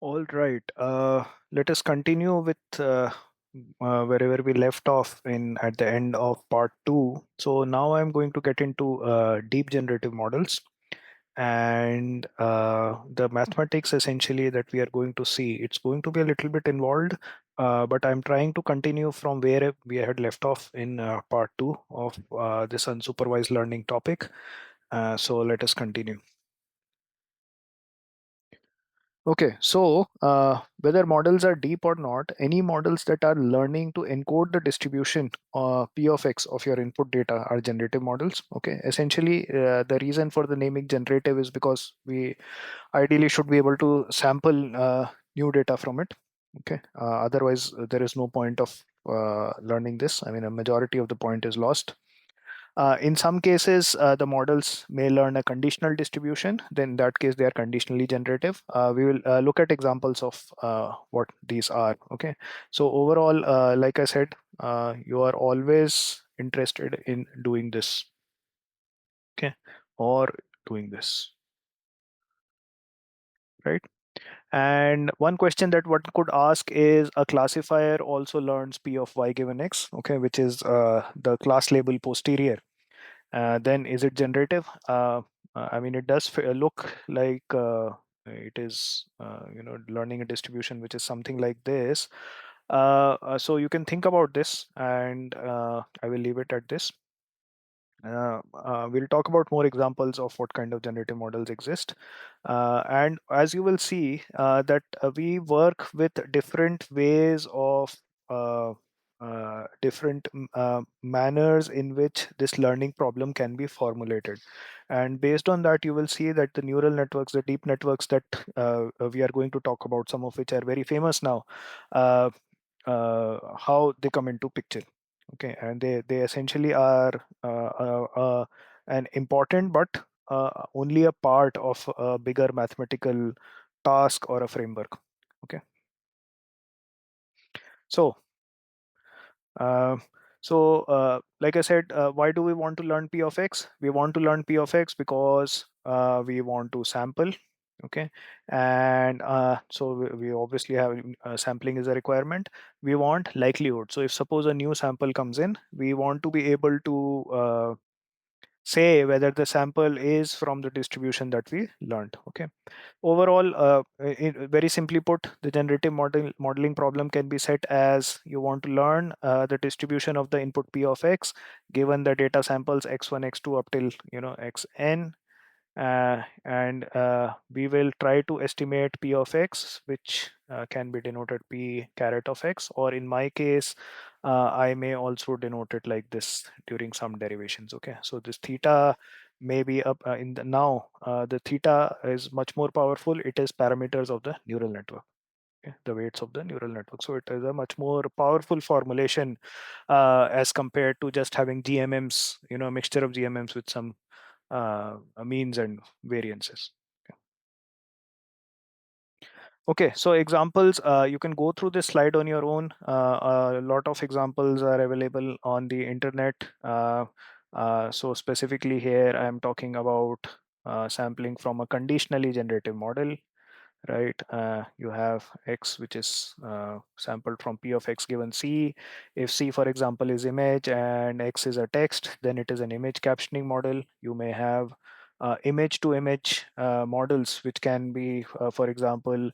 All right. Let us continue with wherever we left off in at the end of part two. So now I'm going to get into deep generative models and the mathematics essentially that we are going to see. It's going to be a little bit involved, but I'm trying to continue from where we had left off in part two of this unsupervised learning topic. So let us continue. Okay, so whether models are deep or not, any models that are learning to encode the distribution P of X of your input data are generative models. Okay, essentially, the reason for the naming generative is because we ideally should be able to sample new data from it. Okay, otherwise, there is no point of learning this. I mean, a majority of the point is lost. In some cases, the models may learn a conditional distribution. Then, in that case, they are conditionally generative. We will look at examples of what these are. Okay. So, overall, like I said, you are always interested in doing this. Okay. Or doing this. Right. And one question that one could ask is a classifier also learns P of Y given X. Okay. Which is the class label posterior. Then is it generative? I mean, it does look like it is, learning a distribution, which is something like this. So you can think about this, and I will leave it at this. We'll talk about more examples of what kind of generative models exist. And as you will see, that we work with different ways of different manners in which this learning problem can be formulated. And based on that, you will see that the neural networks, the deep networks that we are going to talk about, some of which are very famous now, uh, how they come into picture. Okay, and they essentially are an important but only a part of a bigger mathematical task or a framework. Okay, so uh, like I said, why do we want to learn P of X? We want to learn P of X because we want to sample. Okay, and so we obviously have sampling is a requirement. We want likelihood. So if suppose a new sample comes in, we want to be able to say whether the sample is from the distribution that we learned. Okay, overall, very simply put, the generative modeling problem can be set as you want to learn the distribution of the input P of X given the data samples x1 x2 up till xn, and we will try to estimate P of X, which can be denoted P caret of X, or in my case, I may also denote it like this during some derivations. Okay, so this theta may be up in the now. The theta is much more powerful. It is parameters of the neural network. Okay, the weights of the neural network. So it is a much more powerful formulation as compared to just having GMMs, a mixture of GMMs with some means and variances. Okay, so examples, you can go through this slide on your own. A lot of examples are available on the internet. So specifically here, I'm talking about sampling from a conditionally generative model, right? You have X, which is sampled from P of X given C. If C, for example, is image and X is a text, then it is an image captioning model. You may have image to image models, which can be, for example,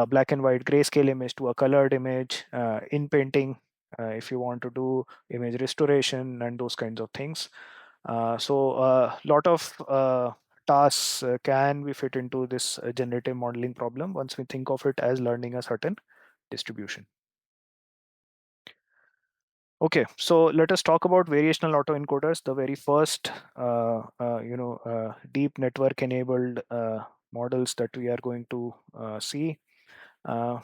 black and white grayscale image to a colored image in painting, if you want to do image restoration and those kinds of things. So a lot of tasks can be fit into this generative modeling problem once we think of it as learning a certain distribution. Okay, so let us talk about variational autoencoders, the very first deep network enabled models that we are going to see. Uh,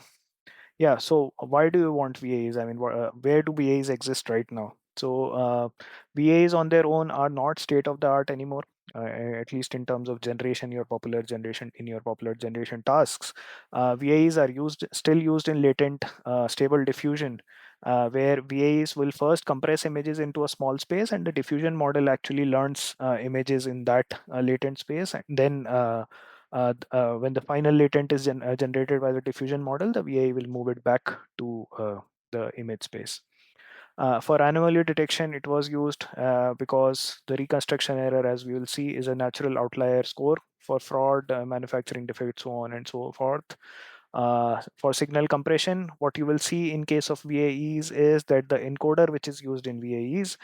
Yeah, so why do you want VAs? I mean, where do VAs exist right now? So VAs on their own are not state of the art anymore, at least in terms of in your popular generation tasks. VAs are still used in latent stable diffusion, where VAs will first compress images into a small space, and the diffusion model actually learns images in that latent space, and then when the final latent is generated by the diffusion model, the VAE will move it back to the image space. For anomaly detection, it was used because the reconstruction error, as we will see, is a natural outlier score for fraud, manufacturing defects, so on and so forth. For signal compression, what you will see in case of VAEs is that the encoder which is used in VAEs,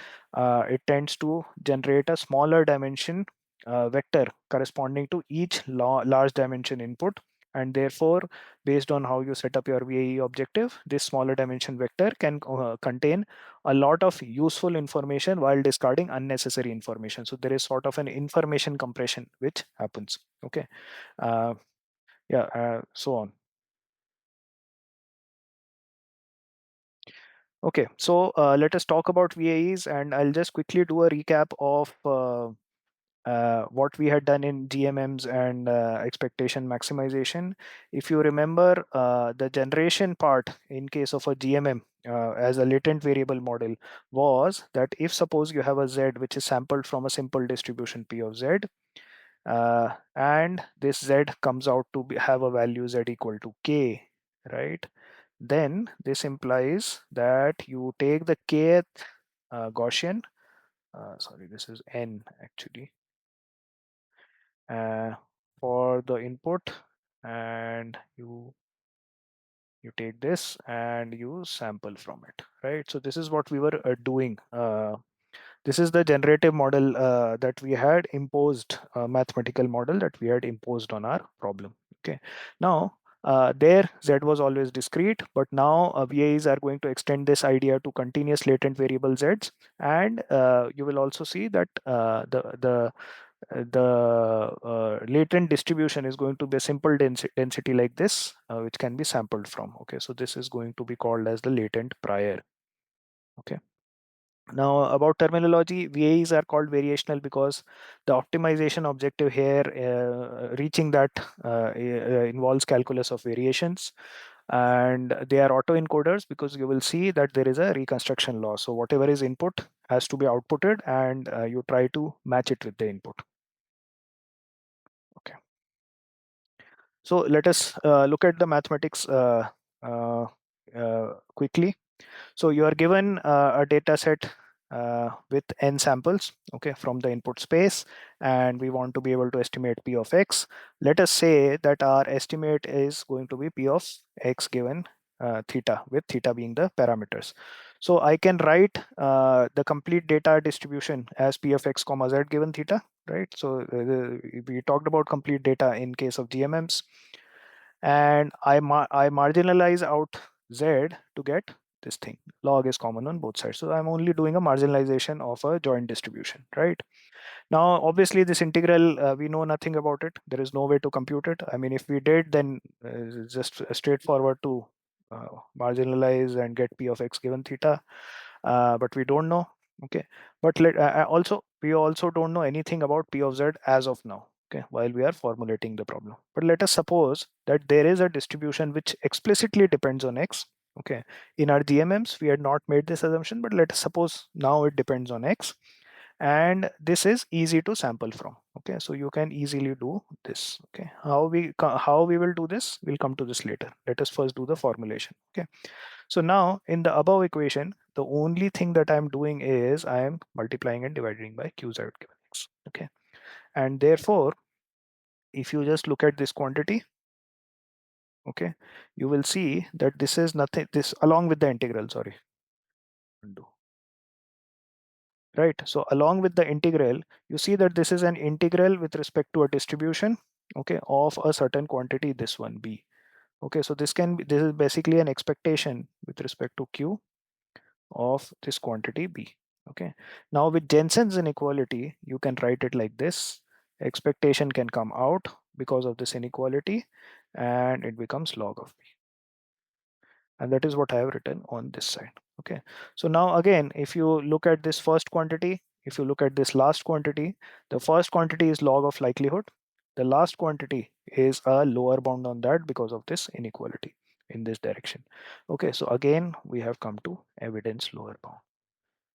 it tends to generate a smaller dimension vector corresponding to each large dimension input, and therefore, based on how you set up your VAE objective, this smaller dimension vector can contain a lot of useful information while discarding unnecessary information. So there is sort of an information compression which happens. Okay. uh, yeah, so on. Okay, so let us talk about VAEs, and I'll just quickly do a recap of what we had done in GMMs and expectation maximization. If you remember, the generation part in case of a GMM as a latent variable model was that if suppose you have a Z which is sampled from a simple distribution P of Z, and this Z comes out to have a value Z equal to K, right? Then this implies that you take the kth Gaussian, sorry, this is n actually, uh, for the input, and you take this and you sample from it, right? So this is what we were doing. This is the generative model that we had imposed, mathematical model that we had imposed on our problem. Okay. Now, there Z was always discrete, but now VAs are going to extend this idea to continuous latent variable Zs, and you will also see that the latent distribution is going to be a simple density like this, which can be sampled from. Okay, so this is going to be called as the latent prior. Okay. Now, about terminology, VAEs are called variational because the optimization objective here, reaching that, involves calculus of variations, and they are autoencoders because you will see that there is a reconstruction loss. So whatever is input has to be outputted, and you try to match it with the input. Okay. So let us look at the mathematics uh, quickly. So you are given a data set with n samples, okay, from the input space, and we want to be able to estimate p of x. Let us say that our estimate is going to be p of x given theta, with theta being the parameters. So I can write the complete data distribution as p of x comma z given theta, right? So we talked about complete data in case of GMMs, and I marginalize out z to get this thing. Log is common on both sides, so I'm only doing a marginalization of a joint distribution, right? Now, obviously, this integral, we know nothing about it. There is no way to compute it. I mean, if we did, then it's just straightforward to marginalize and get p of x given theta, but we don't know. Okay, but also we also don't know anything about p of z as of now. Okay, while we are formulating the problem, but let us suppose that there is a distribution which explicitly depends on x. Okay, in our GMMs, we had not made this assumption, but let us suppose now it depends on x, and this is easy to sample from. Okay, so you can easily do this. Okay, how we will do this, we'll come to this later. Let us first do the formulation. Okay, so now in the above equation, the only thing that I'm doing is I am multiplying and dividing by qz given x. Okay, and therefore if you just look at this quantity, okay, you will see that this is nothing, this along with the integral, sorry, undo, right? So along with the integral, you see that this is an integral with respect to a distribution, okay, of a certain quantity, this one b. Okay, so this is basically an expectation with respect to q of this quantity b. Okay, now with Jensen's inequality, you can write it like this: expectation can come out because of this inequality, and it becomes log of b. And that is what I have written on this side. Okay, so now again, if you look at this first quantity, if you look at this last quantity, the first quantity is log of likelihood, the last quantity is a lower bound on that because of this inequality in this direction. Okay, so again we have come to evidence lower bound.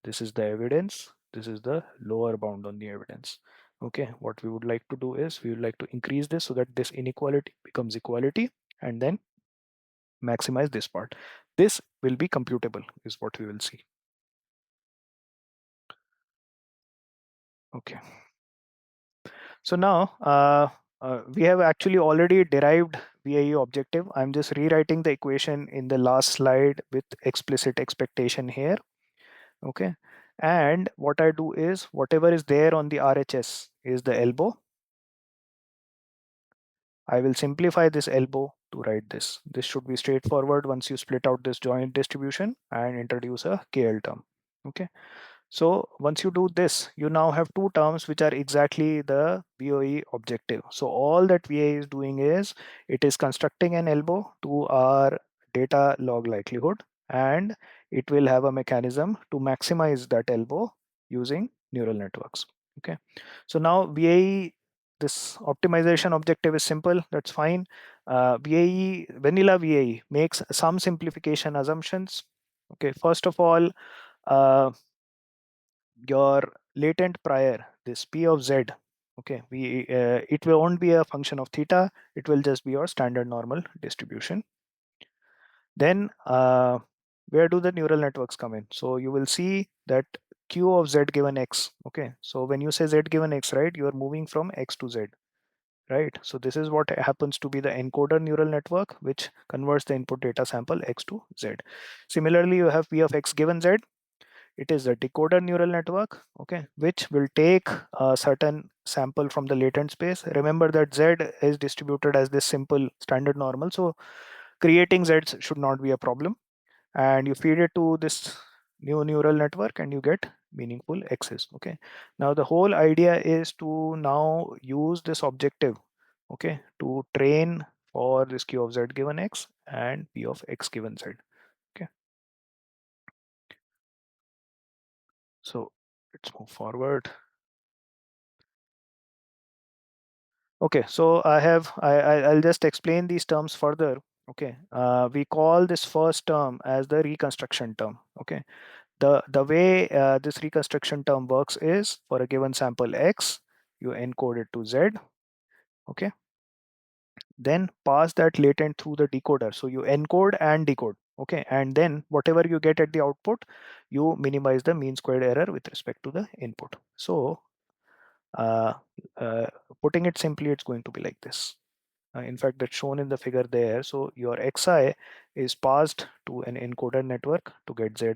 This is the evidence, this is the lower bound on the evidence. Okay, what we would like to do is we would like to increase this so that this inequality becomes equality, and then maximize this part. This will be computable, is what we will see. Okay. So now we have actually already derived VAE objective. I'm just rewriting the equation in the last slide with explicit expectation here. Okay. And what I do is whatever is there on the RHS is the elbow. I will simplify this elbow to write this. This should be straightforward once you split out this joint distribution and introduce a KL term. Okay. So once you do this, you now have two terms which are exactly the VOE objective. So all that VA is doing is it is constructing an elbow to our data log likelihood, and it will have a mechanism to maximize that elbow using neural networks. Okay. So now VAE, this optimization objective is simple. That's fine. VAE, vanilla VAE makes some simplification assumptions. Okay. First of all, uh, your latent prior, this P of Z, okay, it won't be a function of theta, it will just be your standard normal distribution. Then where do the neural networks come in? So you will see that Q of Z given X. Okay, so when you say Z given X, right, you are moving from X to Z, right? So this is what happens to be the encoder neural network, which converts the input data sample X to Z. Similarly, you have P of X given Z. It is a decoder neural network, okay, which will take a certain sample from the latent space. Remember that Z is distributed as this simple standard normal, so creating Zs should not be a problem. And you feed it to this new neural network and you get meaningful X's. Okay. Now the whole idea is to now use this objective, okay, to train for this Q of Z given X and P of X given Z. Okay. So let's move forward. Okay, so I'll just explain these terms further. Okay, we call this first term as the reconstruction term. Okay, the way this reconstruction term works is for a given sample X, you encode it to Z. Okay, then pass that latent through the decoder. So you encode and decode. Okay, and then whatever you get at the output, you minimize the mean squared error with respect to the input. So uh, uh, putting it simply, it's going to be like this. In fact, that's shown in the figure there. So your Xi is passed to an encoder network to get Zi.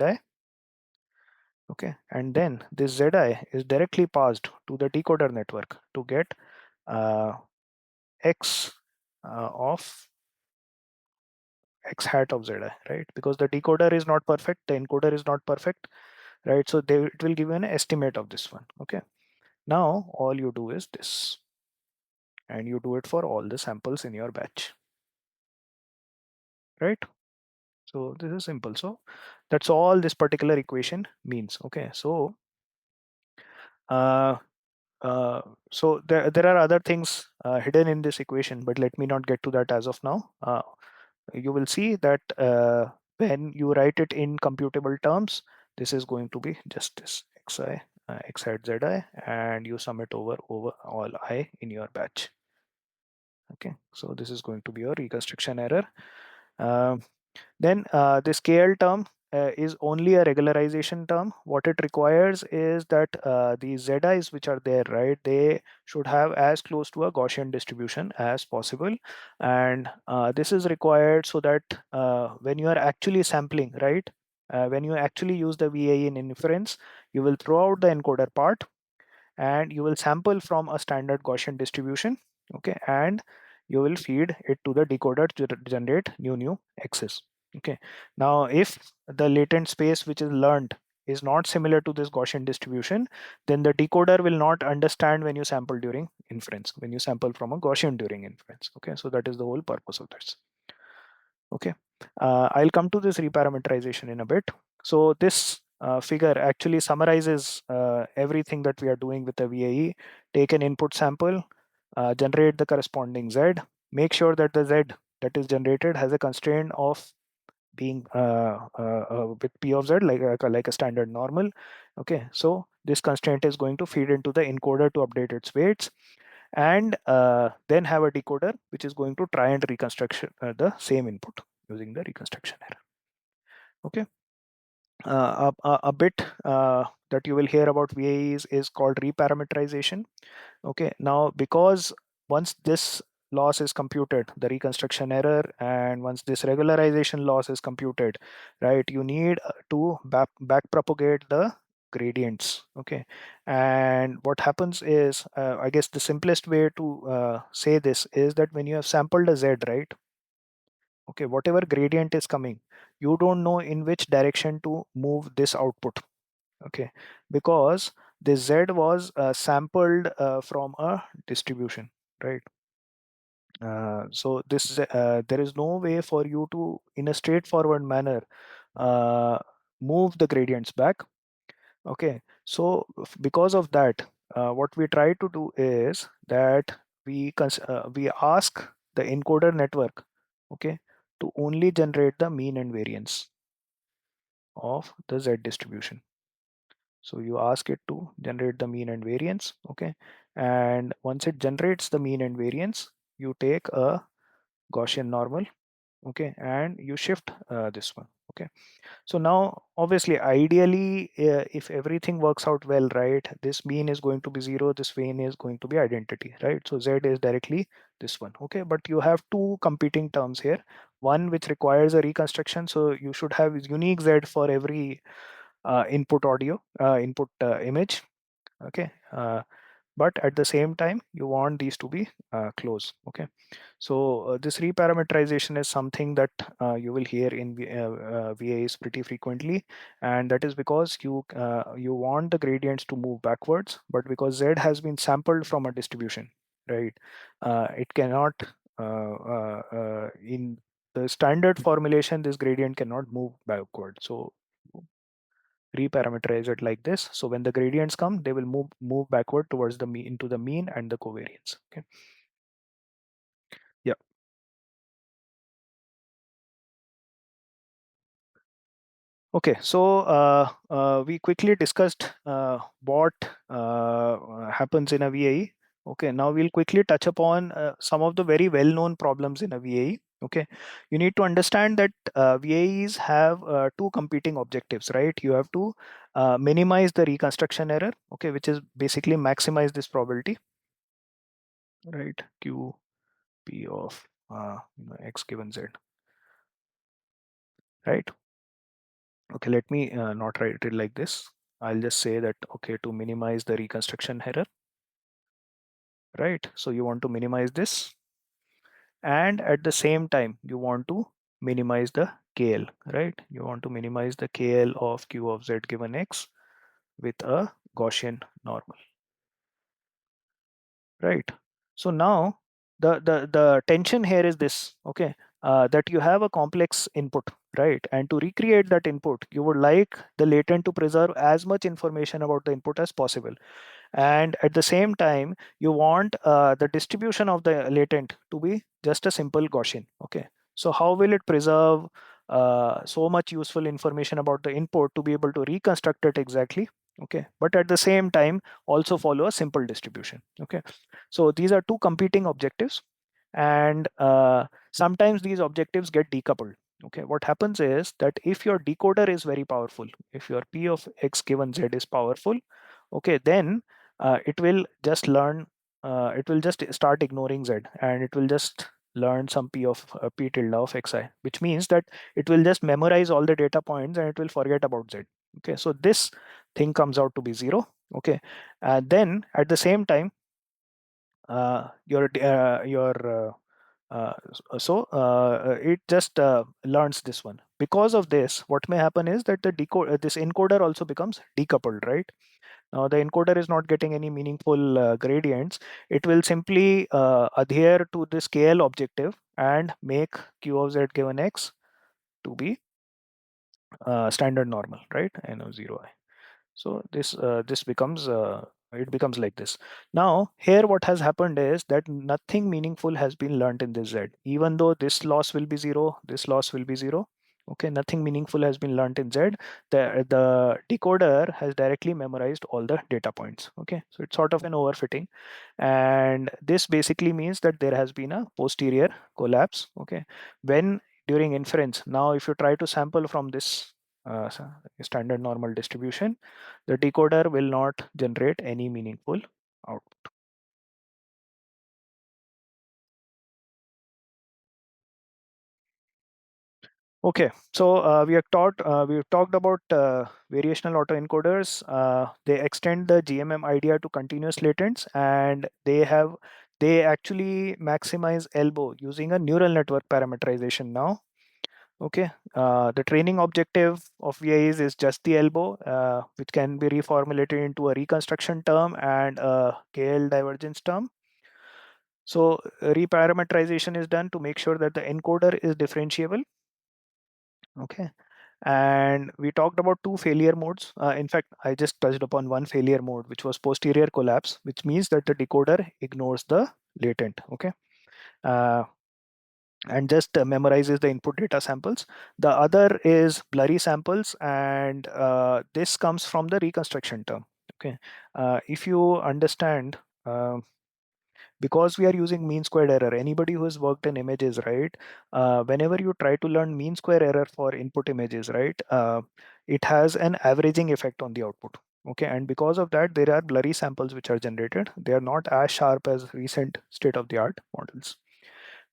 Okay, and then this Zi is directly passed to the decoder network to get uh, X of X hat of Zi, right? Because the decoder is not perfect, the encoder is not perfect, right? So it will give you an estimate of this one. Okay, now all you do is this, and you do it for all the samples in your batch, right? So this is simple. So that's all this particular equation means. Okay. So uh, uh, so there are other things hidden in this equation, but let me not get to that as of now. You will see that when you write it in computable terms, this is going to be just this xi, x hat zi, and you sum it over all I in your batch. Okay. So this is going to be your reconstruction error. Um, Then this KL term is only a regularization term. What it requires is that the ZIs which are there, right, they should have as close to a Gaussian distribution as possible. And this is required so that when you are actually sampling, right, when you actually use the VAE in inference, you will throw out the encoder part and you will sample from a standard Gaussian distribution. Okay, and you will feed it to the decoder to generate new x's. Okay, now if the latent space which is learned is not similar to this Gaussian distribution, then the decoder will not understand when you sample during inference, when you sample from a Gaussian during inference. Okay, so that is the whole purpose of this. Okay, I'll come to this reparameterization in a bit. So this figure actually summarizes everything that we are doing with the VAE. Take an input sample, generate the corresponding Z, make sure that the Z that is generated has a constraint of being with p of z like a standard normal. Okay, so this constraint is going to feed into the encoder to update its weights, and then have a decoder which is going to try and reconstruct the same input using the reconstruction error. Okay, a bit that you will hear about VAEs is called reparameterization. Okay, now because once this loss is computed, the reconstruction error, and once this regularization loss is computed, right, you need to back propagate the gradients. Okay, and what happens is, I guess the simplest way to say this is that when you have sampled a z, right, okay, whatever gradient is coming, you don't know in which direction to move this output. Okay, because this z was sampled from a distribution, right? So there is no way for you to, in a straightforward manner, uh, move the gradients back. Okay, so because of that, what we try to do is that we ask the encoder network, okay, to only generate the mean and variance of the z distribution. So you ask it to generate the mean and variance, okay, and once it generates the mean and variance, you take a Gaussian normal, okay, and you shift this one. Okay, so now obviously ideally, if everything works out well, right, this mean is going to be 0, this mean is going to be identity, right? So z is directly this one. Okay, but you have two competing terms here, one which requires a reconstruction, so you should have unique z for every input audio, input image. Okay, but at the same time you want these to be close. Okay, so this reparameterization is something that you will hear in VAs pretty frequently, and that is because you want the gradients to move backwards, but because z has been sampled from a distribution, right, it cannot in the standard formulation this gradient cannot move backward. So reparameterize it like this. So when the gradients come, they will move backward towards the mean, into the mean and the covariance. Okay. Yeah. Okay. So we quickly discussed what happens in a VAE. Okay. Now we'll quickly touch upon some of the very well-known problems in a VAE. Okay. You need to understand that VAEs have two competing objectives, right? You have to minimize the reconstruction error, okay, which is basically maximize this probability, right? Q P of x given z, right? Okay, let me not write it like this. I'll just say that, okay, to minimize the reconstruction error, right? So you want to minimize this, and at the same time you want to minimize the KL, right? You want to minimize the KL of Q of z given x with a Gaussian normal, right? So now the tension here is this, okay, that you have a complex input, right? And to recreate that input, you would like the latent to preserve as much information about the input as possible, and at the same time you want the distribution of the latent to be just a simple Gaussian. Okay, so how will it preserve so much useful information about the input to be able to reconstruct it exactly? Okay, but at the same time also follow a simple distribution. Okay, so these are two competing objectives, and sometimes these objectives get decoupled. Okay, what happens is that if your decoder is very powerful, if your P of x given z is powerful, okay, then it will just learn, it will just start ignoring z, and it will just learn some P of P tilde of xi, which means that it will just memorize all the data points and it will forget about z. Okay, so this thing comes out to be 0. Okay, then at the same time it just learns this one. Because of this, what may happen is that the this encoder also becomes decoupled, right? Now the encoder is not getting any meaningful gradients. It will simply adhere to the scale objective and make Q of z given x to be standard normal, right? And 0i. So this becomes it becomes like this. Now here what has happened is that nothing meaningful has been learned in this z, even though this loss will be 0, this loss will be 0. Okay, nothing meaningful has been learnt in Z. The decoder has directly memorized all the data points. Okay, so it's sort of an overfitting, and this basically means that there has been a posterior collapse. Okay, when during inference, now if you try to sample from this standard normal distribution, the decoder will not generate any meaningful output. Okay, so we've talked about variational autoencoders. They extend the GMM idea to continuous latents, and they actually maximize elbow using a neural network parameterization now. Okay, the training objective of VAs is just the elbow, which can be reformulated into a reconstruction term and a KL divergence term. So reparameterization is done to make sure that the encoder is differentiable. Okay, and we talked about two failure modes. In fact, I just touched upon one failure mode, which was posterior collapse, which means that the decoder ignores the latent. Okay, uh, and just memorizes the input data samples. The other is blurry samples, and this comes from the reconstruction term. Okay, if you understand. Because we are using mean squared error, anybody who has worked in images, right, whenever you try to learn mean square error for input images, right, it has an averaging effect on the output. Okay, and because of that there are blurry samples which are generated. They are not as sharp as recent state of the art models.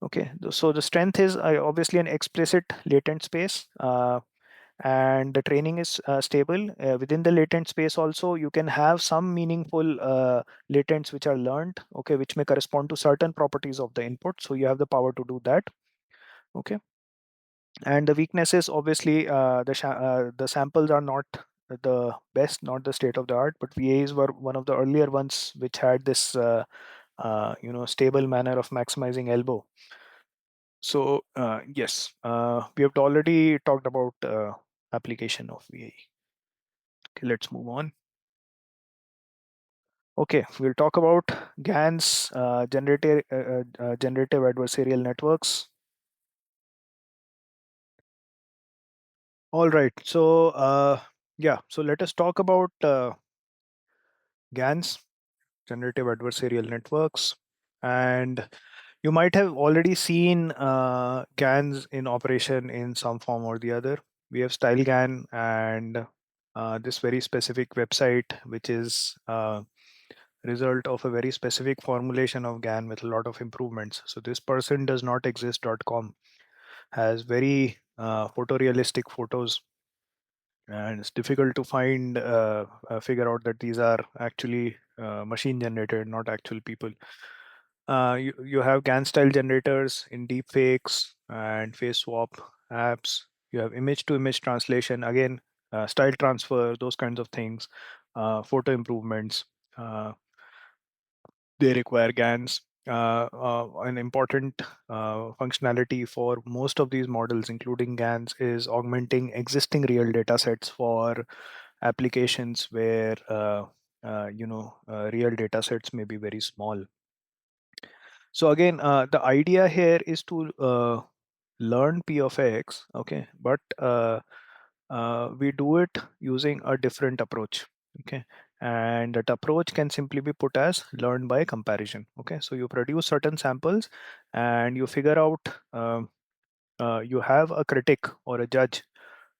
Okay, so the strength is obviously an explicit latent space, and the training is stable. Within the latent space also you can have some meaningful latents which are learned, okay, which may correspond to certain properties of the input, so you have the power to do that. Okay, and the weakness is obviously the samples are not the best, not the state of the art, but VAs were one of the earlier ones which had this stable manner of maximizing elbow. So yes, we have already talked about application of VA. Okay, let's move on. Okay, we'll talk about GANs, generative adversarial networks. All right, so yeah, so let us talk about GANs, generative adversarial networks, and you might have already seen GANs in operation in some form or the other. We have StyleGAN and this very specific website, which is result of a very specific formulation of GAN with a lot of improvements. So this person does not exist.com has very photorealistic photos, and it's difficult to find figure out that these are actually machine generated, not actual people. You have GAN style generators in deepfakes and face swap apps. You have image to image translation, again, style transfer, those kinds of things, photo improvements. Uh, they require GANs. An important functionality for most of these models, including GANs, is augmenting existing real data sets for applications where real data sets may be very small. So again, the idea here is to learn P of X, okay, but we do it using a different approach, okay, and that approach can simply be put as learn by comparison. Okay, so you produce certain samples and you figure out, you have a critic or a judge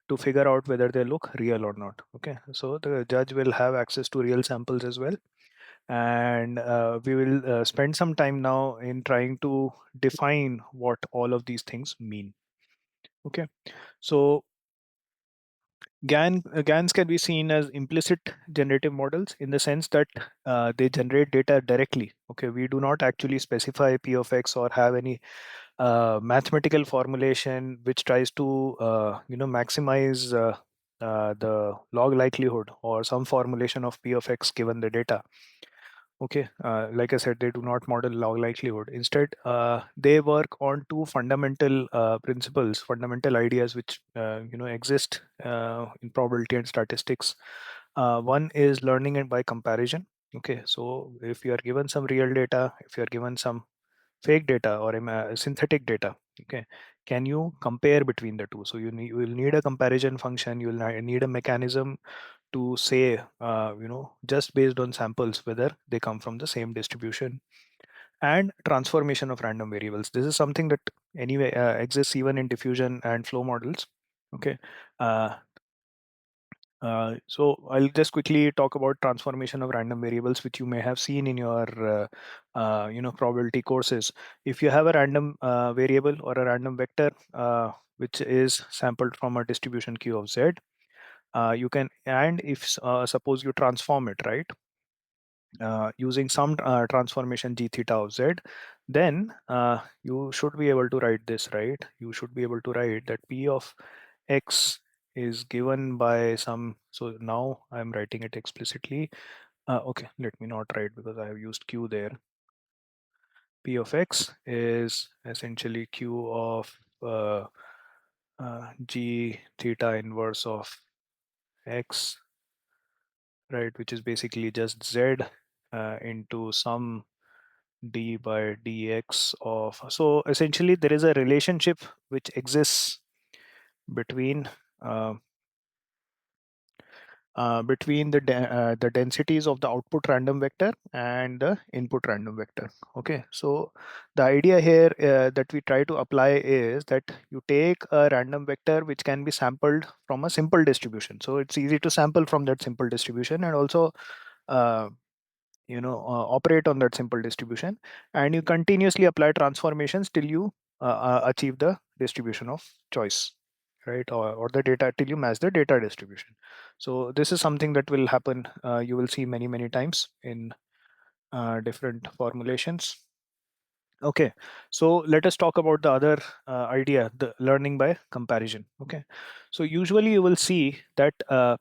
to figure out whether they look real or not. Okay, so the judge will have access to real samples as well, and we will spend some time now in trying to define what all of these things mean. Okay, so GANs can be seen as implicit generative models in the sense that they generate data directly. Okay, we do not actually specify P of X or have any mathematical formulation which tries to maximize the log likelihood or some formulation of P of X given the data. Okay, like I said, they do not model log likelihood. Instead, they work on two fundamental principles, fundamental ideas which exist in probability and statistics. One is learning and by comparison. Okay, so if you are given some real data, if you are given some fake data or synthetic data. Okay, can you compare between the two? So you will need a comparison function. You will need a mechanism to say, just based on samples, whether they come from the same distribution. And transformation of random variables. This is something that anyway exists even in diffusion and flow models. Okay. Uh, so I'll just quickly talk about transformation of random variables, which you may have seen in your probability courses. If you have a random variable or a random vector which is sampled from a distribution Q of Z, you can, and if suppose you transform it, right, using some transformation g theta of Z, then you should be able to write this, right? You should be able to write that P of X is given by some. So now I'm writing it explicitly. Okay, let me not write because I have used Q there. P of X is essentially Q of g theta inverse of X, right? Which is basically just Z into some d by dx of. So essentially there is a relationship which exists between uh, the densities of the output random vector and the input random vector. Okay, so the idea here that we try to apply is that you take a random vector which can be sampled from a simple distribution, so it's easy to sample from that simple distribution, and also uh, operate on that simple distribution, and you continuously apply transformations till you achieve the distribution of choice, right, or the data till you match the data distribution. So this is something that will happen, you will see many times in different formulations. Okay, so let us talk about the other idea, the learning by comparison. Okay, so usually you will see that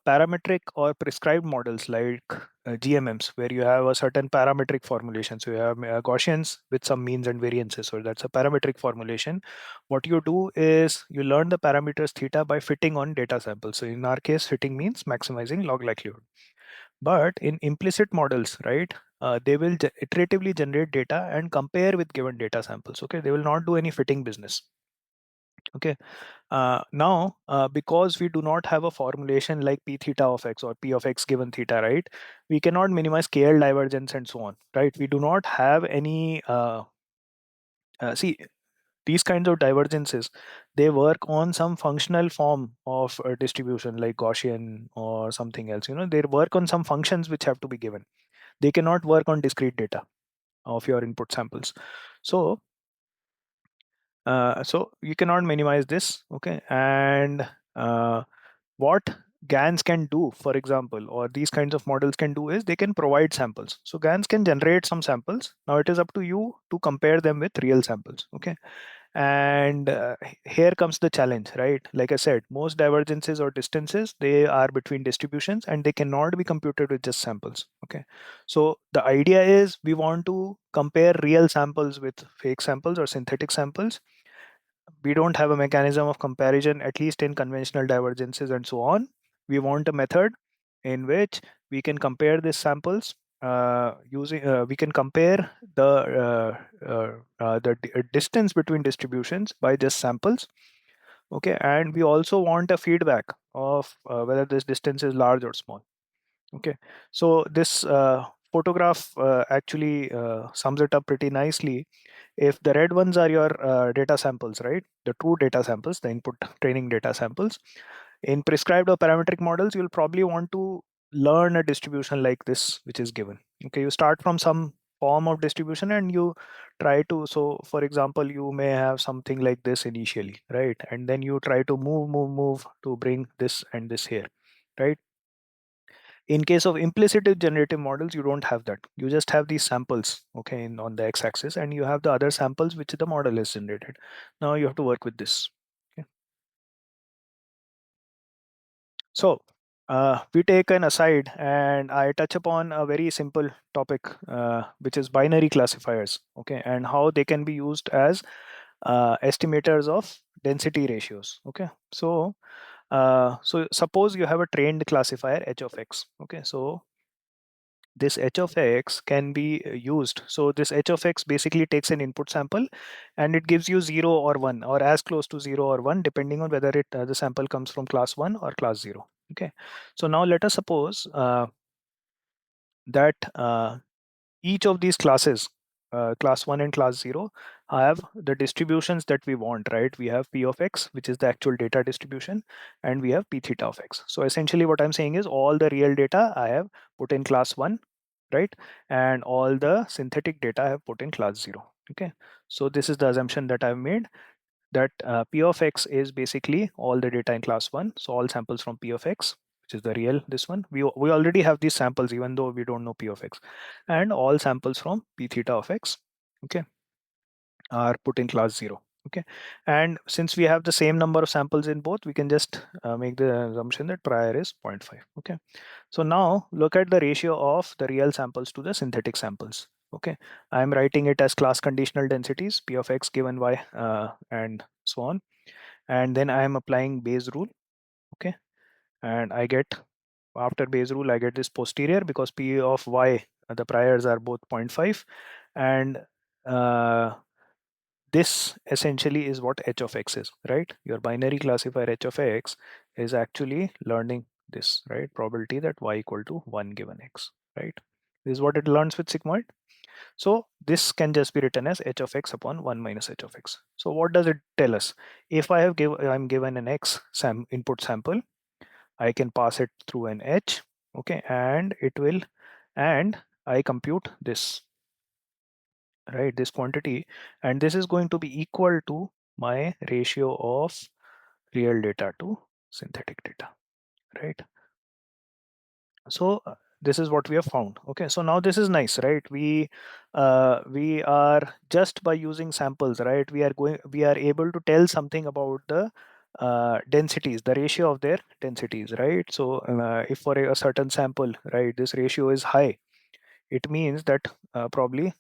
parametric or prescribed models like GMMs, where you have a certain parametric formulation. So you have Gaussians with some means and variances. So that's a parametric formulation. What you do is you learn the parameters theta by fitting on data samples. So in our case, fitting means maximizing log likelihood. But in implicit models, right, they will iteratively generate data and compare with given data samples. Okay, they will not do any fitting business. Okay, now because we do not have a formulation like p theta of x or p of x given theta, right, we cannot minimize KL divergence and so on, right? We do not have any. See, these kinds of divergences, they work on some functional form of distribution like Gaussian or something else. They work on some functions which have to be given. They cannot work on discrete data of your input samples. So you cannot minimize this. Okay, and what GANs can do, for example, or these kinds of models can do, is they can provide samples. So GANs can generate some samples. Now it is up to you to compare them with real samples. Okay, and here comes the challenge, right? Like I said, most divergences or distances, they are between distributions and they cannot be computed with just samples. Okay, so the idea is we want to compare real samples with fake samples or synthetic samples. We don't have a mechanism of comparison, at least in conventional divergences and so on. We want a method in which we can compare these samples using we can compare the distance between distributions by just samples. Okay, and we also want a feedback of whether this distance is large or small. Okay, so this photograph actually sums it up pretty nicely. If the red ones are your data samples, right, the true data samples, the input training data samples, in prescribed or parametric models, you'll probably want to learn a distribution like this, which is given. Okay, you start from some form of distribution and you try to, so for example, you may have something like this initially, right, and then you try to move to bring this and this here, right? In case of implicit generative models, you don't have that. You just have these samples, okay, on the x-axis, and you have the other samples which the model has generated. Now you have to work with this. Okay. So we take an aside and I touch upon a very simple topic, which is binary classifiers, okay, and how they can be used as estimators of density ratios. Okay, so suppose you have a trained classifier h of x. Okay, so this h of x can be used. So this h of x basically takes an input sample and it gives you 0 or 1 or as close to 0 or 1 depending on whether the sample comes from class 1 or class 0. Okay, so now let us suppose that each of these classes, class 1 and class 0, have the distributions that we want, right? We have p of x, which is the actual data distribution, and we have p theta of x. So essentially what I'm saying is all the real data I have put in class 1, right? And all the synthetic data I have put in class 0. Okay, so this is the assumption that I've made, that p of x is basically all the data in class 1. So all samples from p of x, which is the real, this one, we already have these samples even though we don't know p of x, and all samples from p theta of x, okay, are put in class 0. Okay, and since we have the same number of samples in both, we can just make the assumption that prior is 0.5. Okay, so now look at the ratio of the real samples to the synthetic samples. Okay, I'm writing it as class conditional densities, p of x given y, and so on, and then I am applying Bayes rule. Okay, and I get, after Bayes rule, I get this posterior because p of y, the priors are both 0.5, and uh, this essentially is what h of x is, right? Your binary classifier h of x is actually learning this, right? Probability that y equal to 1 given x, right? This is what it learns with sigmoid. So this can just be written as h of x upon 1 minus h of x. So what does it tell us? If I'm given an x input sample, I can pass it through an h, okay, and it will, and I compute this, right, this quantity, and this is going to be equal to my ratio of real data to synthetic data, right? So this is what we have found. Okay, so now this is nice, right? We are, just by using samples, right, we are able to tell something about the densities, the ratio of their densities, right? So if for a certain sample, right, this ratio is high, it means that probably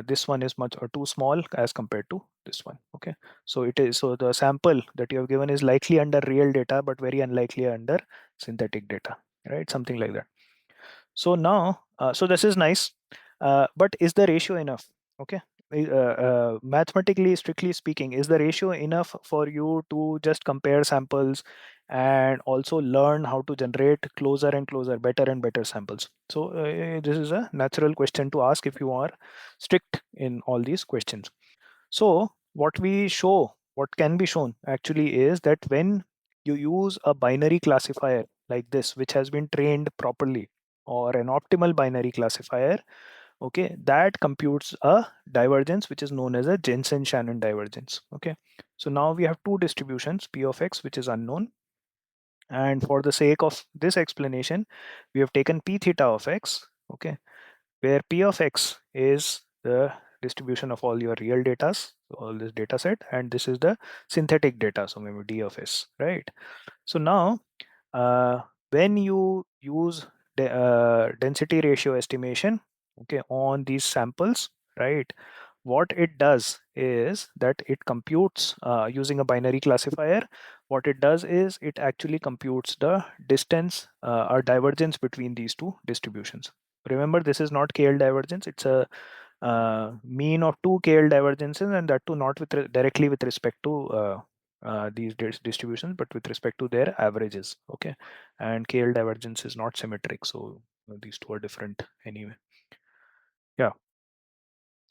this one is much or too small as compared to this one. Okay, so it is, so the sample that you have given is likely under real data but very unlikely under synthetic data, right? Something like that. So now, so this is nice, but is the ratio enough? Okay, mathematically, strictly speaking, is the ratio enough for you to just compare samples and also learn how to generate closer and closer, better and better samples? So this is a natural question to ask if you are strict in all these questions. So what can be shown actually is that when you use a binary classifier like this, which has been trained properly, or an optimal binary classifier, okay, that computes a divergence which is known as a Jensen-Shannon divergence. Okay, so now we have two distributions, p of x, which is unknown, and for the sake of this explanation, we have taken p theta of x, okay, where p of x is the distribution of all your real data, so all this data set, and this is the synthetic data, so maybe d of s, right? So now uh, when you use density ratio estimation, okay, on these samples, right, what it does is that it computes using a binary classifier. What it does is it actually computes the distance or divergence between these two distributions. Remember, this is not KL divergence, it's a mean of two KL divergences, and that too not with directly with respect to these distributions, but with respect to their averages. Okay, and KL divergence is not symmetric, so these two are different anyway. Yeah,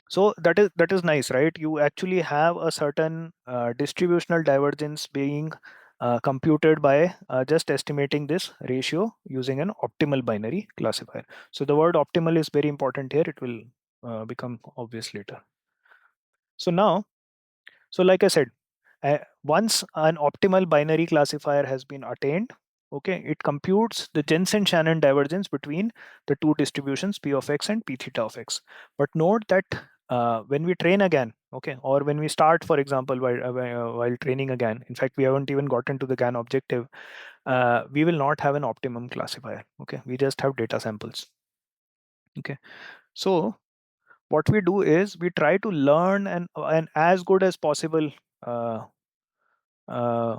so that is nice, right? You actually have a certain distributional divergence being computed by just estimating this ratio using an optimal binary classifier. So the word optimal is very important here. It will become obvious later. So now, so like I said, once an optimal binary classifier has been attained, okay, it computes the Jensen-Shannon divergence between the two distributions p of x and p theta of x. But note that when we train again, okay, or when we start, for example, while training again, in fact, we haven't even gotten to the GAN objective, we will not have an optimum classifier. Okay, we just have data samples. Okay, so what we do is we try to learn an as good as possible uh, uh,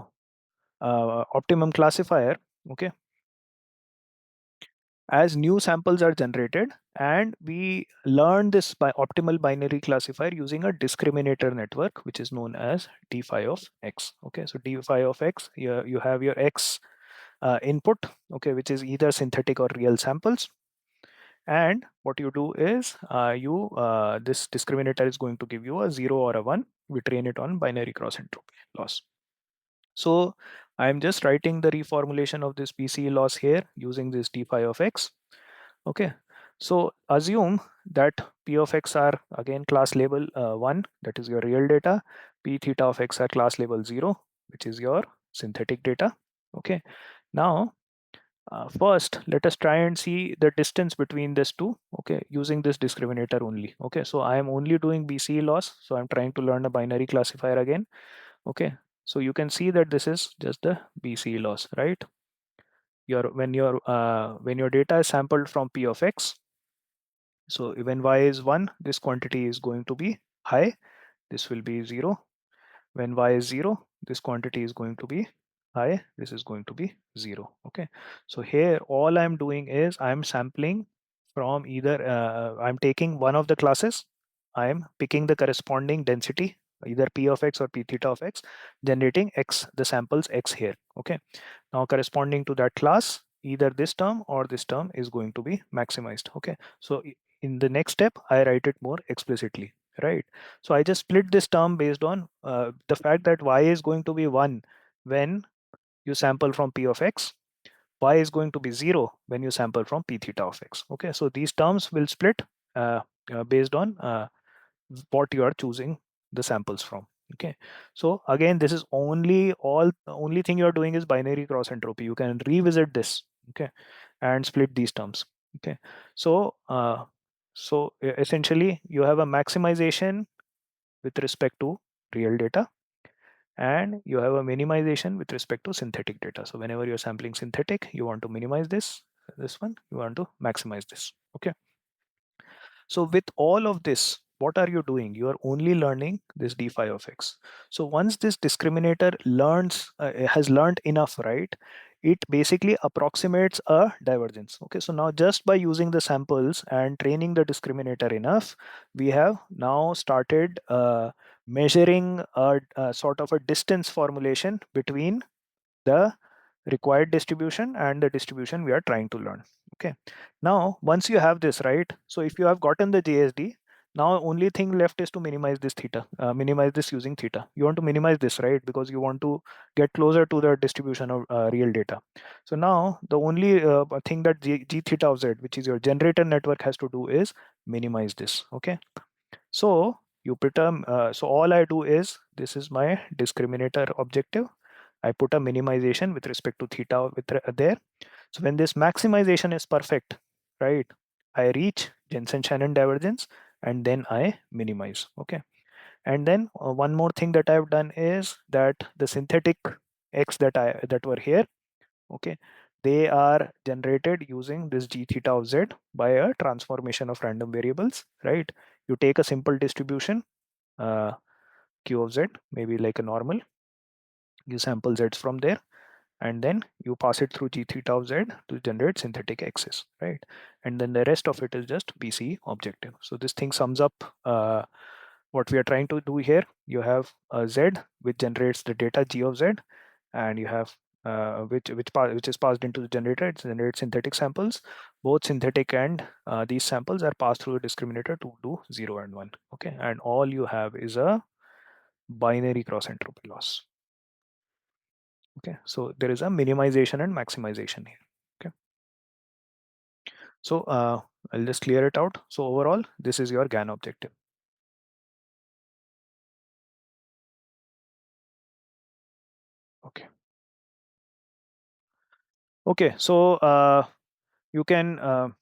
optimum classifier, okay, as new samples are generated, And we learn this by optimal binary classifier using a discriminator network, which is known as d phi of x. Okay, so d phi of x, you have your x input, okay, which is either synthetic or real samples. And what you do is this discriminator is going to give you a 0 or a 1. We train it on binary cross entropy loss. So I'm just writing the reformulation of this BCE loss here using this d phi of x. Okay, so assume that p of x are again class label 1, that is your real data. P theta of x are class label 0, which is your synthetic data. Okay, now first let us try and see the distance between these two, okay, using this discriminator only. Okay, so I am only doing BCE loss, so I'm trying to learn a binary classifier again. Okay, so you can see that this is just the BCE loss, right? When your data is sampled from p of x, so when y is 1, this quantity is going to be high, this will be 0. When y is 0, this quantity is going to be high, this is going to be 0. Okay, so here all I'm doing is I'm sampling from either I'm taking one of the classes, I'm picking the corresponding density, either p of x or p theta of x, generating x, the samples x here. Okay, now corresponding to that class, either this term or this term is going to be maximized. Okay, so in the next step I write it more explicitly, right? So I just split this term based on the fact that y is going to be 1 when you sample from p of x, y is going to be 0 when you sample from p theta of x. Okay, so these terms will split based on what you are choosing the samples from. Okay, so again, this is only thing you are doing is binary cross entropy. You can revisit this, okay, and split these terms. Okay, so essentially you have a maximization with respect to real data, and you have a minimization with respect to synthetic data. So whenever you're sampling synthetic, you want to minimize this one, you want to maximize this. Okay, so with all of this, what are you doing? You are only learning this d phi of x. So once this discriminator has learned enough, right, it basically approximates a divergence. Okay, so now just by using the samples and training the discriminator enough, we have now started measuring a sort of a distance formulation between the required distribution and the distribution we are trying to learn. Okay, now once you have this, right, so if you have gotten the JSD, now only thing left is to minimize this theta, minimize this using theta. You want to minimize this, right, because you want to get closer to the distribution of real data. So now the only thing that g theta of z, which is your generator network, has to do is minimize this. Okay, so you put so all I do is, this is my discriminator objective, I put a minimization with respect to theta there. So when this maximization is perfect, right, I reach Jensen-Shannon divergence and then I minimize. Okay, and then one more thing that I've done is that the synthetic x that were here, okay, they are generated using this g theta of z by a transformation of random variables, right? You take a simple distribution, uh, q of z, maybe like a normal, you sample z's from there, and then you pass it through g theta of z to generate synthetic x's, right? And then the rest of it is just BCE objective. So this thing sums up what we are trying to do here. You have a z which generates the data g of z, and you have which is passed into the generator. It generates synthetic samples. Both synthetic and these samples are passed through a discriminator to do 0 and 1. Okay, and all you have is a binary cross entropy loss. Okay, so there is a minimization and maximization here. Okay, so I'll just clear it out. So overall, this is your GAN objective. Okay. Okay, so you can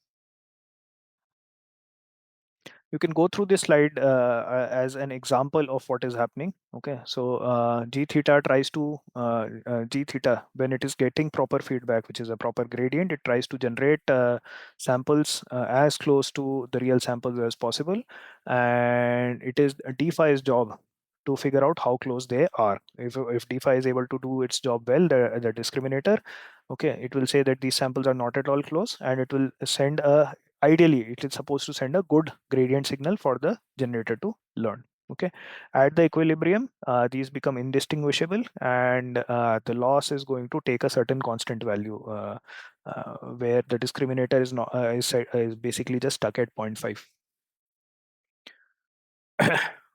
you can go through this slide as an example of what is happening. Okay, so g theta tries to g theta, when it is getting proper feedback, which is a proper gradient, it tries to generate samples as close to the real samples as possible, and it is d phi's job to figure out how close they are. If d phi is able to do its job well, the discriminator, okay, it will say that these samples are not at all close, and it will send a ideally it is supposed to send a good gradient signal for the generator to learn. Okay, at the equilibrium, these become indistinguishable, and the loss is going to take a certain constant value, where the discriminator is not is basically just stuck at zero point 0.5.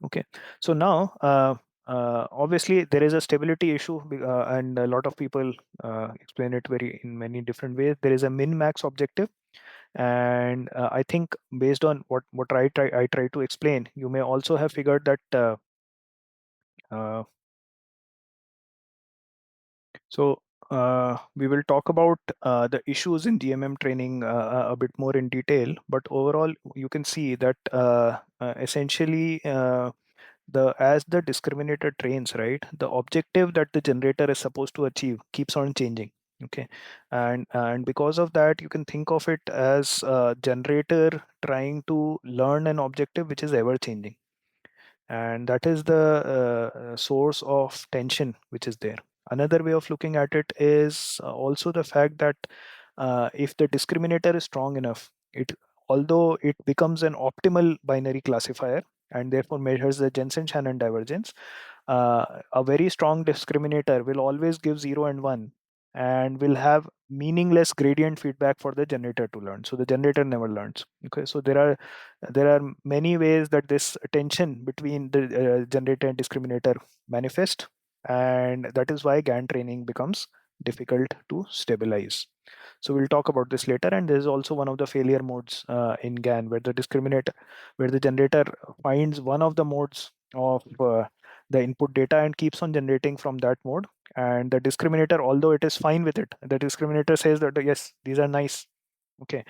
Okay, so now obviously there is a stability issue, and a lot of people explain it very in many different ways. There is a min max objective, and I think based on what I try to explain, you may also have figured that uh, so we will talk about the issues in GMM training a bit more in detail, but overall you can see that essentially as the discriminator trains, right, the objective that the generator is supposed to achieve keeps on changing. Okay, and because of that, you can think of it as a generator trying to learn an objective which is ever changing, and that is the source of tension which is there. Another way of looking at it is also the fact that if the discriminator is strong enough, it although it becomes an optimal binary classifier and therefore measures the Jensen-Shannon divergence, a very strong discriminator will always give 0 and 1 and will have meaningless gradient feedback for the generator to learn, so the generator never learns. Okay, so there are many ways that this tension between the generator and discriminator manifest, and that is why GAN training becomes difficult to stabilize. So we'll talk about this later, and there's also one of the failure modes in GAN where the generator finds one of the modes of the input data and keeps on generating from that mode. And the discriminator, although it is fine with it, the discriminator says that yes, these are nice. Okay,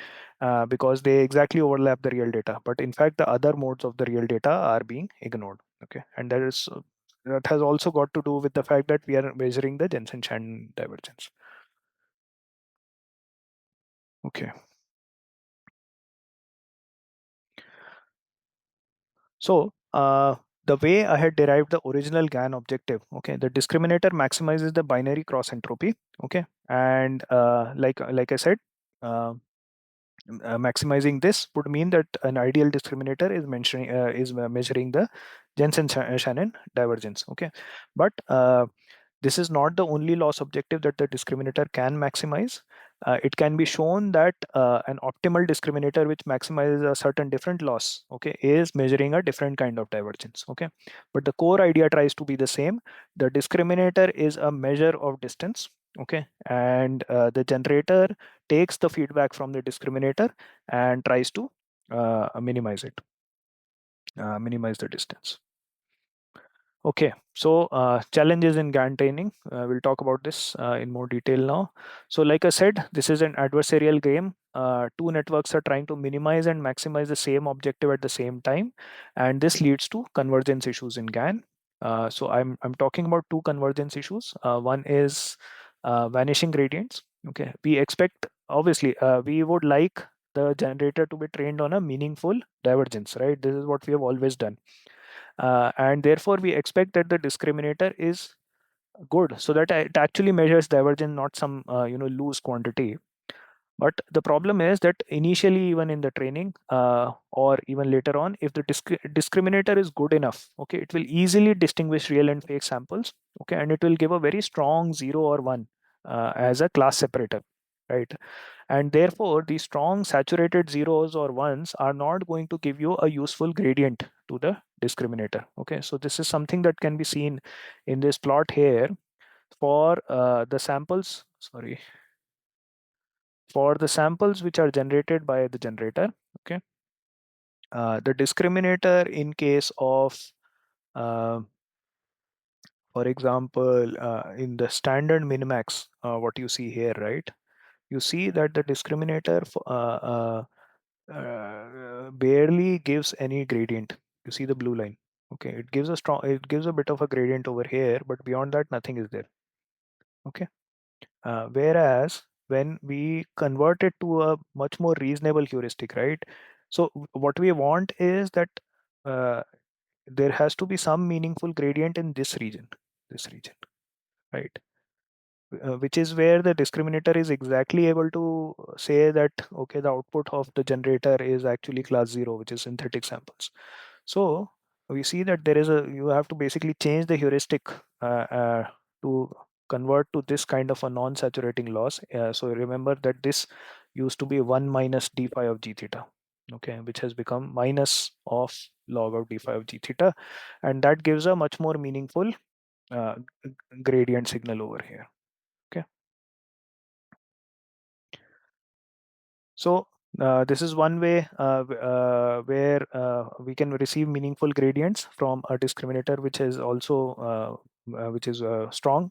because they exactly overlap the real data, but in fact the other modes of the real data are being ignored. Okay, and that has also got to do with the fact that we are measuring the Jensen-Shannon divergence. Okay, so the way I had derived the original GAN objective, okay, the discriminator maximizes the binary cross entropy. Okay, and like I said, uh, maximizing this would mean that an ideal discriminator is measuring the Jensen-Shannon divergence. Okay, but this is not the only loss objective that the discriminator can maximize. It can be shown that an optimal discriminator which maximizes a certain different loss, okay, is measuring a different kind of divergence. Okay, but the core idea tries to be the same. The discriminator is a measure of distance. Okay, and the generator takes the feedback from the discriminator and tries to minimize it, minimize the distance. Okay, so challenges in GAN training. We'll talk about this in more detail now. So, like I said, this is an adversarial game. Two networks are trying to minimize and maximize the same objective at the same time, and this leads to convergence issues in GAN. So, I'm talking about two convergence issues. One is vanishing gradients. Okay, we expect obviously we would like the generator to be trained on a meaningful divergence, right? This is what we have always done, and therefore we expect that the discriminator is good so that it actually measures divergence, not some loose quantity. But the problem is that initially, even in the training or even later on, if the discriminator is good enough, okay, it will easily distinguish real and fake samples. Okay, and it will give a very strong 0 or 1 as a class separator, right? And therefore these strong saturated zeros or ones are not going to give you a useful gradient to the discriminator. Okay, so this is something that can be seen in this plot here for the samples, sorry, for the samples which are generated by the generator. Okay, the discriminator in case of uh, for example in the standard minimax, what you see here, right, you see that the discriminator barely gives any gradient. You see the blue line. Okay, it gives a bit of a gradient over here, but beyond that, nothing is there. Okay, whereas when we convert it to a much more reasonable heuristic, right? So what we want is that uh, there has to be some meaningful gradient in this region, right? which is where the discriminator is exactly able to say that, okay, the output of the generator is actually class 0, which is synthetic samples. So we see that you have to basically change the heuristic to convert to this kind of a non-saturating loss. So remember that this used to be 1 minus d phi of g theta, okay, which has become minus of log of d phi of g theta, and that gives a much more meaningful uh, gradient signal over here. Okay. So this is one way where we can receive meaningful gradients from a discriminator, which is also which is strong.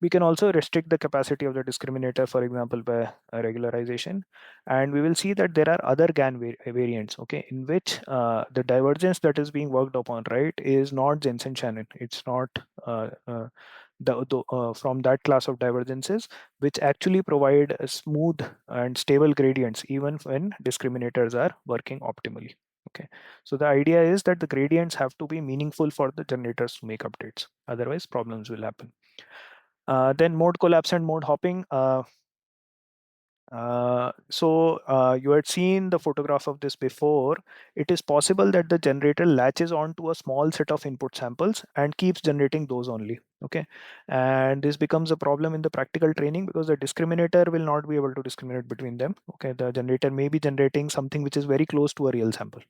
We can also restrict the capacity of the discriminator, for example, by regularization. And we will see that there are other GAN variants, okay, in which the divergence that is being worked upon, right, is not Jensen-Shannon. It's not from that class of divergences, which actually provide a smooth and stable gradients even when discriminators are working optimally. Okay, so the idea is that the gradients have to be meaningful for the generators to make updates. Otherwise, problems will happen. Then mode collapse and mode hopping. You had seen the photograph of this before. It is possible that the generator latches onto a small set of input samples and keeps generating those only. Okay, and this becomes a problem in the practical training because the discriminator will not be able to discriminate between them. Okay, the generator may be generating something which is very close to a real sample.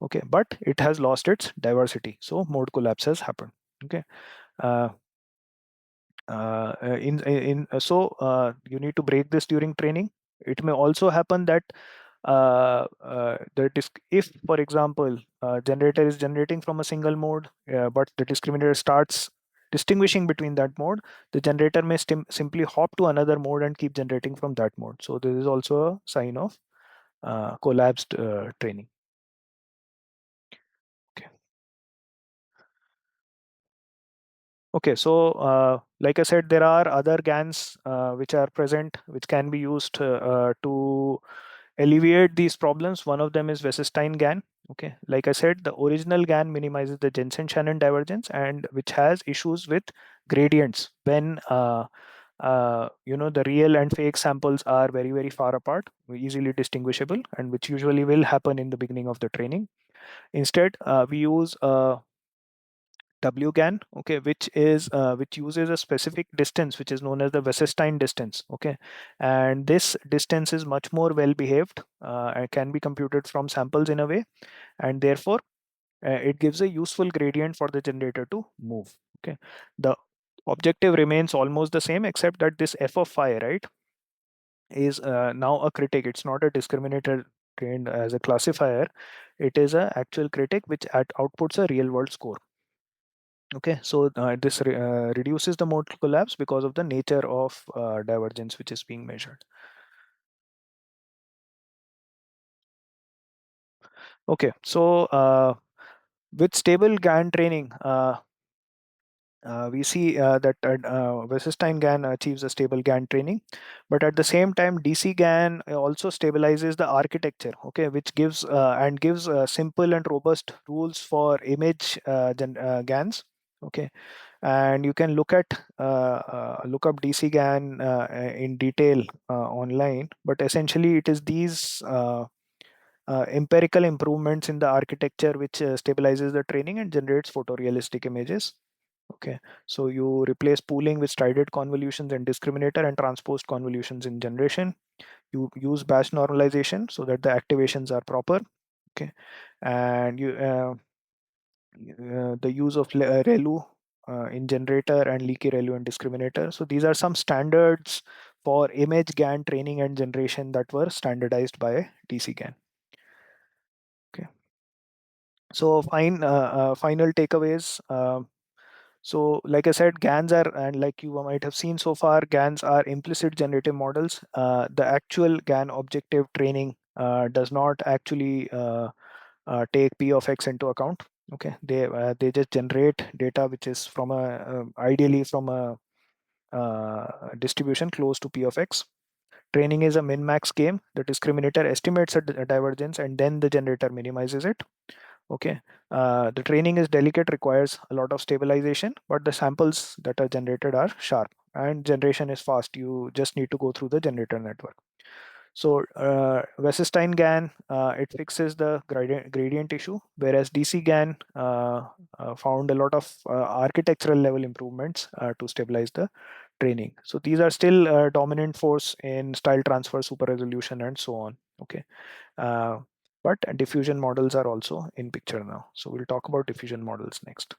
Okay, but it has lost its diversity, so mode collapse has happened. Okay. Uh, you need to break this during training. It may also happen that if, for example, generator is generating from a single mode, but the discriminator starts distinguishing between that mode, the generator may simply hop to another mode and keep generating from that mode. So this is also a sign of collapsed training. Okay. Okay, so like I said, there are other GANs which are present, which can be used to alleviate these problems. One of them is Weisstein GAN. Okay, like I said, the original GAN minimizes the Jensen-Shannon divergence, and which has issues with gradients when the real and fake samples are very, very far apart, easily distinguishable, and which usually will happen in the beginning of the training. Instead, we use WGAN, okay, which uses a specific distance which is known as the Weisstein distance, okay, and this distance is much more well behaved and can be computed from samples in a way, and therefore it gives a useful gradient for the generator to move. Okay, the objective remains almost the same except that this f of phi, right, is now a critic. It's not a discriminator trained as a classifier. It is a actual critic which outputs a real world score. Okay, so this reduces the mode collapse because of the nature of divergence which is being measured. Okay, so with stable GAN training, we see that Weisstein GAN achieves a stable GAN training, but at the same time, DC GAN also stabilizes the architecture, okay, which gives simple and robust rules for image GANs, okay, and you can look up DC GAN in detail online, but essentially it is these empirical improvements in the architecture which stabilizes the training and generates photorealistic images. Okay, so you replace pooling with strided convolutions and discriminator and transposed convolutions in generation. You use batch normalization so that the activations are proper. Okay, and the use of ReLU in generator and leaky ReLU and discriminator. So these are some standards for image GAN training and generation that were standardized by DC GAN. Okay, so final takeaways. So, like I said, GANs are, and like you might have seen so far, GANs are implicit generative models. The actual GAN objective training does not actually take P of X into account. Okay, they just generate data which is from ideally from a distribution close to P of X. Training is a min-max game. The discriminator estimates a divergence and then the generator minimizes it. Okay, the training is delicate, requires a lot of stabilization, but the samples that are generated are sharp. and generation is fast. You just need to go through the generator network. So Weisstein GAN, it fixes the gradient issue, whereas DC GAN found a lot of architectural level improvements to stabilize the training. So these are still dominant force in style transfer, super resolution, and so on. Okay, but diffusion models are also in picture now. So we'll talk about diffusion models next.